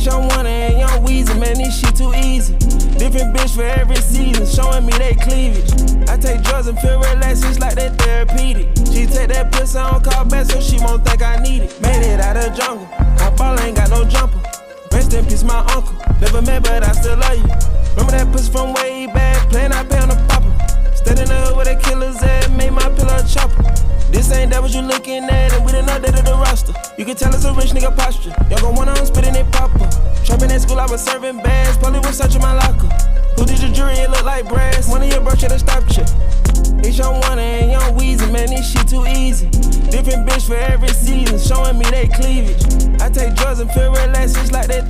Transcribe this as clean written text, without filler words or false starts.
It's Young Wonder and Young Weezy, man, this shit too easy. Different bitch for every season, showing me they cleavage. I take drugs and feel relaxed, it's like they therapeutic. She take that pussy on call back so she won't think I need it. Made it out of the jungle, my ball ain't got no jumper. Rest in peace, my uncle. Never met, but I still love you. Remember that pussy from way back, playing I pay on the popper. Stayed in the hood where the killers at, made my pillow a chopper. This ain't that what you looking at, and we done updated the roster. You can tell it's a rich nigga posture. Y'all gon' wanna spitting it popper. Trapping at school, I was serving bags. Probably was searching my locker. Who did your jury? It look like brass. One of your bro should've stopped you. It's Young Wonder and Young Weezy, man, this shit too easy. Different bitch for every season, showing me they cleavage. I take drugs and feel relaxed, it's like they